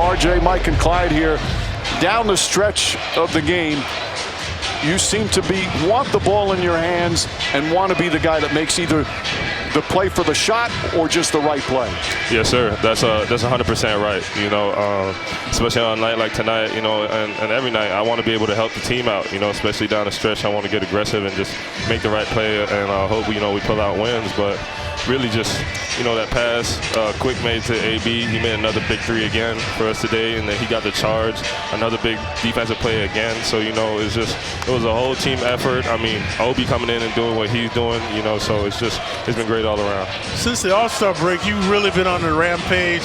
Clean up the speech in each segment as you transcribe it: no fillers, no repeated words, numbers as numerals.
RJ, Mike, and Clyde here. Down the stretch of the game, you seem to want the ball in your hands and want to be the guy that makes either the play for the shot or just the right play. Yes, sir. That's 100% right. You know, especially on a night like tonight, you know, and every night I want to be able to help the team out, you know, especially down the stretch. I want to get aggressive and just make the right play, and I hope, you know, we pull out wins. But really just, you know, that pass, quick made to AB. He made another big three again for us today, and then he got the charge, another big defensive play again. So, you know, it was a whole team effort. I mean, Obi coming in and doing what he's doing, you know, so it's been great all around. Since the All-Star break, you've really been on the rampage,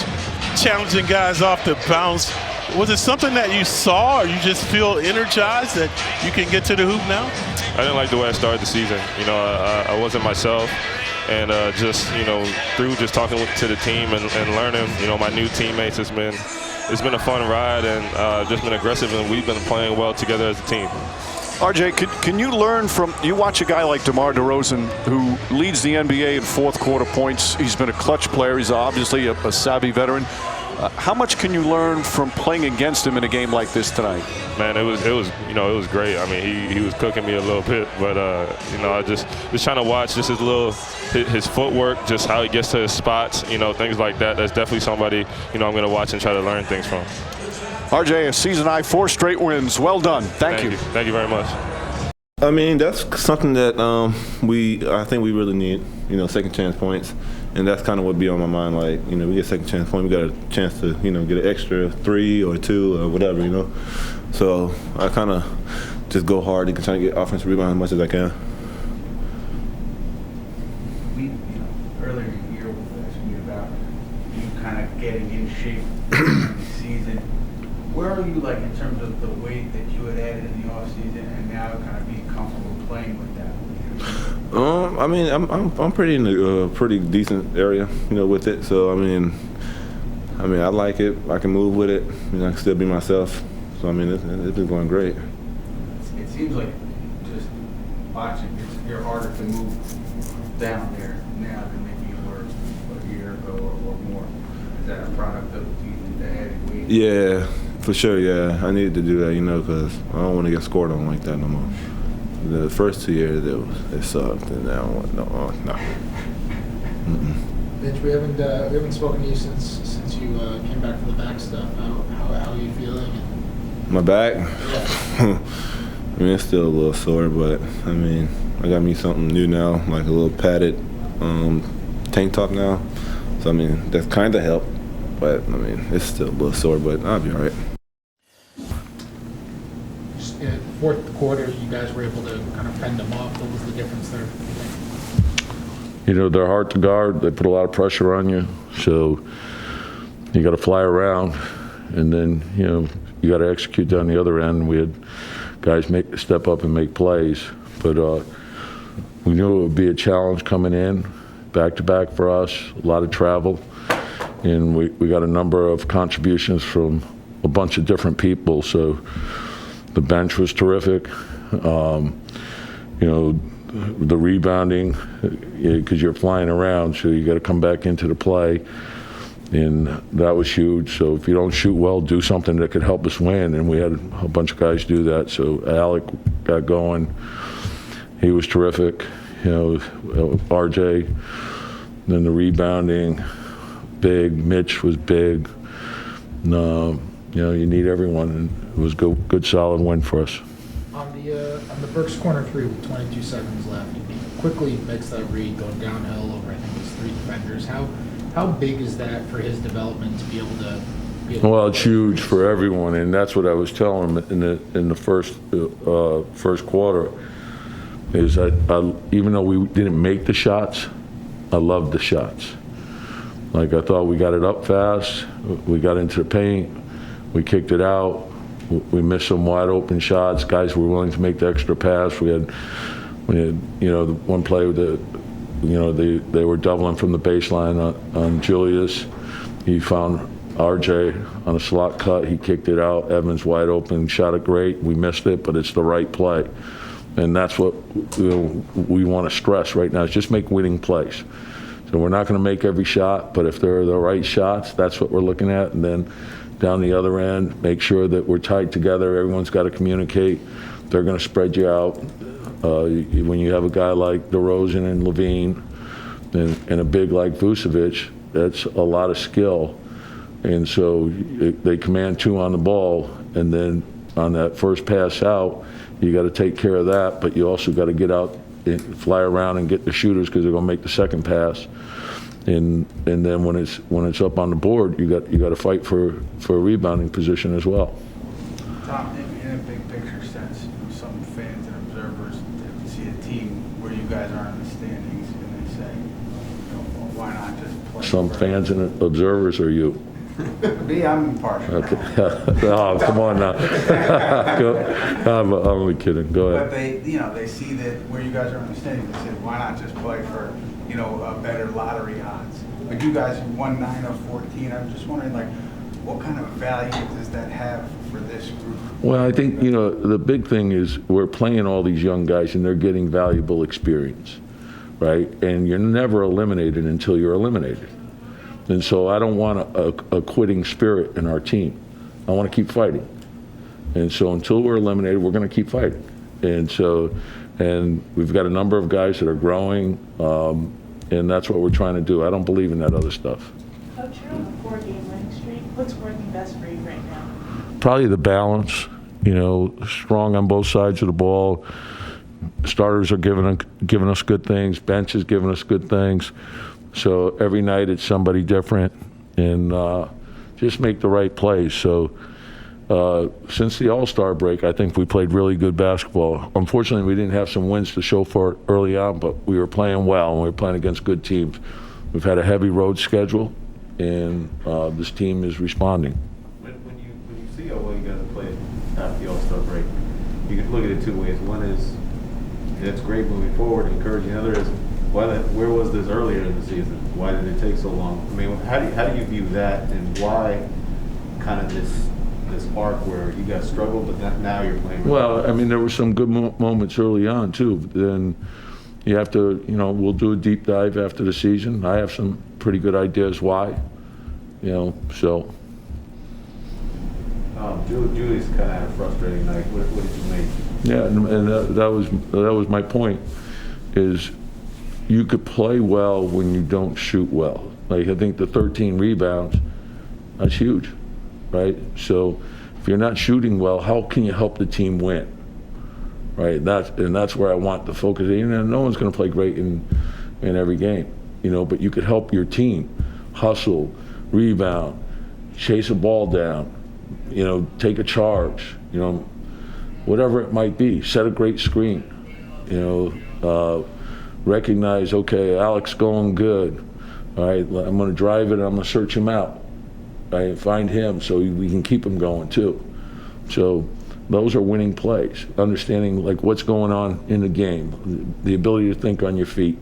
challenging guys off the bounce. Was it something that you saw, or you just feel energized that you can get to the hoop now? I didn't like the way I started the season. You know, I wasn't myself. And just, you know, through just talking to the team and learning, you know, my new teammates, it's been a fun ride, and just been aggressive, and we've been playing well together as a team. RJ, can you learn from, you watch a guy like DeMar DeRozan who leads the NBA in fourth quarter points. He's been a clutch player. He's obviously a savvy veteran. How much can you learn from playing against him in a game like this tonight? Man, it was you know, it was great. I mean, he was cooking me a little bit, but you know, I just trying to watch just his footwork, just how he gets to his spots, you know, things like that. That's definitely somebody, you know, I'm going to watch and try to learn things from. RJ, a season high, 4 straight wins. Well done. Thank you. Thank you very much. I mean, that's something that I think we really need, you know, second chance points. And that's kind of what be on my mind. Like, you know, we get second chance point, we got a chance to, you know, get an extra 3 or 2 or whatever, you know. So I kind of just go hard and try to get offensive rebound as much as I can. Earlier in the year, we were asking you about you kind of getting in shape in the season. Where are you, like, in terms of the weight that you had added in the offseason and now kind of being comfortable playing with that? I mean, I'm pretty in a pretty decent area, you know, with it. So I mean, I like it. I can move with it. I mean, I can still be myself. So I mean, it's been going great. It seems like just watching, you're harder to move down there now than maybe you were a year ago or more. Is that a product of the added weight? Yeah, for sure. Yeah, I needed to do that, you know, because I don't want to get scored on like that no more. The first 2 years it sucked, and now no. Mitch, we haven't spoken to you since you came back from the back stuff. How are you feeling? My back? Yeah. I mean, it's still a little sore, but I mean, I got me something new now, like a little padded tank top now. So I mean, that's kind of helped, but I mean, it's still a little sore, but I'll be all right. Fourth quarter, you guys were able to kind of fend them off. What was the difference there? You know, they're hard to guard. They put a lot of pressure on you. So you got to fly around, and then, you know, you got to execute down the other end. We had guys step up and make plays. But we knew it would be a challenge coming in, back-to-back for us, a lot of travel. And we got a number of contributions from a bunch of different people. So the bench was terrific. You know, the rebounding, because you're flying around, so you got to come back into the play, and that was huge. So if you don't shoot well, do something that could help us win, and we had a bunch of guys do that. So Alec got going. He was terrific. You know, RJ, then the rebounding, big. Mitch was big. You know, you need everyone, and it was a good solid win for us. On the Burks corner 3 with 22 seconds left, he quickly makes that read going downhill over, I think it was 3 defenders. How big is that for his development to be able to? Well, it's huge for everyone, and that's what I was telling him in the first quarter. Is that even though we didn't make the shots, I loved the shots. Like, I thought we got it up fast, we got into the paint, we kicked it out, we missed some wide open shots. Guys were willing to make the extra pass. We had you know, the one play that, you know, they were doubling from the baseline on Julius. He found RJ on a slot cut. He kicked it out. Evans wide open, shot it great. We missed it, but it's the right play. And that's what, you know, we want to stress right now, is just make winning plays. So we're not going to make every shot, but if they're the right shots, that's what we're looking at. And then down the other end, make sure that we're tied together, everyone's got to communicate. They're going to spread you out. When you have a guy like DeRozan and Levine and a big like Vucevic, that's a lot of skill. And so they command 2 on the ball, and then on that first pass out, you got to take care of that, but you also got to get out and fly around and get the shooters because they're going to make the second pass. And then when it's up on the board, you got to fight for a rebounding position as well. Tom, in a big picture sense, some fans and observers see a team where you guys are in the standings and they say, well, why not just play? Some fans and observers are you. Me, I'm impartial. Okay. Oh, come on now. I'm only kidding. Go But ahead. they see that where you guys are in the standings, they say, why not just play for, better lottery odds? But you guys won 9 of 14. I'm just wondering, what kind of value does that have for this group? Well, I think, the big thing is we're playing all these young guys and they're getting valuable experience, right? And you're never eliminated until you're eliminated. And so I don't want a quitting spirit in our team. I want to keep fighting. And so until we're eliminated, we're going to keep fighting. And we've got a number of guys that are growing, and that's what we're trying to do. I don't believe in that other stuff. Coach, you're on a 4-game winning streak. What's working best for you right now? Probably the balance, strong on both sides of the ball. Starters are giving us good things. Bench is giving us good things. So every night it's somebody different, and just make the right plays. So since the All-Star break, I think we played really good basketball. Unfortunately, we didn't have some wins to show for it early on, but we were playing well, and we were playing against good teams. We've had a heavy road schedule, and this team is responding. When you see how well you guys have played after the All-Star break, you can look at it 2 ways. One is it's great moving forward, encouraging. The other is where was this earlier in the season? Why did it take so long? I mean, how do you view that, and why kind of this arc where you guys struggled, but now you're playing? Well, I mean, there were some good moments early on too. Then you have to, we'll do a deep dive after the season. I have some pretty good ideas why, so. Julie's kind of had a frustrating night. What did you make? Yeah, and that was my point. Is you could play well when you don't shoot well. I think the 13 rebounds, that's huge, right? So if you're not shooting well, how can you help the team win, right? That's where I want the focus. No one's going to play great in every game, but you could help your team hustle, rebound, chase a ball down, take a charge, whatever it might be. Set a great screen, recognize, okay, Alex going good. All right, I'm going to drive it and I'm going to search him out. Right, find him so we can keep him going too. So those are winning plays. Understanding what's going on in the game, the ability to think on your feet,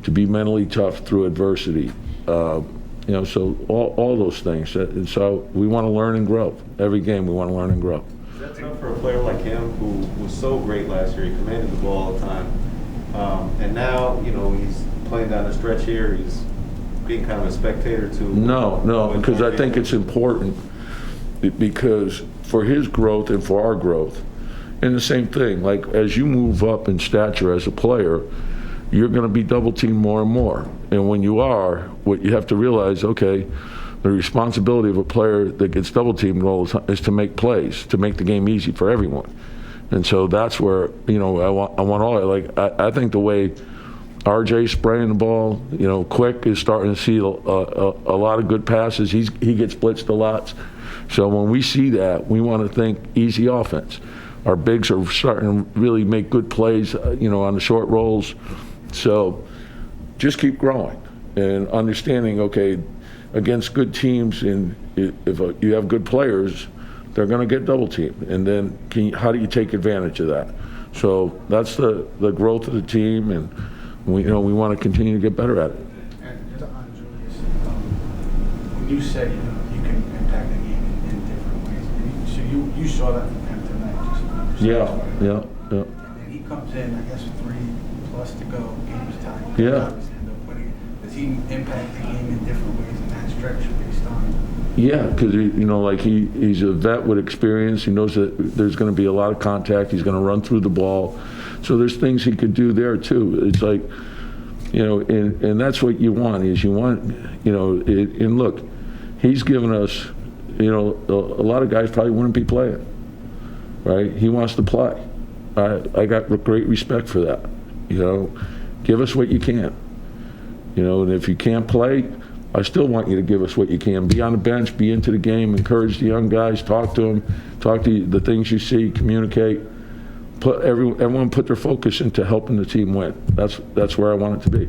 to be mentally tough through adversity. So all those things. And so we want to learn and grow. Every game we want to learn and grow. Is that tough for a player like him who was so great last year? He commanded the ball all the time. And now, he's playing down the stretch here. He's being kind of a spectator to. No, because I think it's important because for his growth and for our growth, and the same thing, as you move up in stature as a player, you're going to be double teamed more and more. And when you are, what you have to realize, okay, the responsibility of a player that gets double teamed all the time is to make plays, to make the game easy for everyone. And so that's where, I want all, I think the way RJ's spraying the ball, Quick is starting to see a lot of good passes. He gets blitzed a lot. So when we see that, we want to think easy offense. Our bigs are starting to really make good plays, on the short rolls. So just keep growing and understanding, okay, against good teams, and if you have good players, they're going to get double teamed. And then how do you take advantage of that? So that's the growth of the team, and we want to continue to get better at it. And just on Julius, when you say you can impact the game in different ways, so you saw that from him tonight. Yeah. And he comes in, I guess, 3+ to go, game's tied. Yeah. Does he impact the game in different ways in that stretch based on Yeah, because like he's a vet with experience. He knows that there's going to be a lot of contact. He's going to run through the ball. So there's things he could do there too. It's like, and that's what you want. And look, he's given us, a lot of guys probably wouldn't be playing, right? He wants to play. I got great respect for that. Give us what you can. And if you can't play, I still want you to give us what you can. Be on the bench, be into the game, encourage the young guys, talk to them, talk to the things you see, communicate. Everyone put their focus into helping the team win. That's where I want it to be.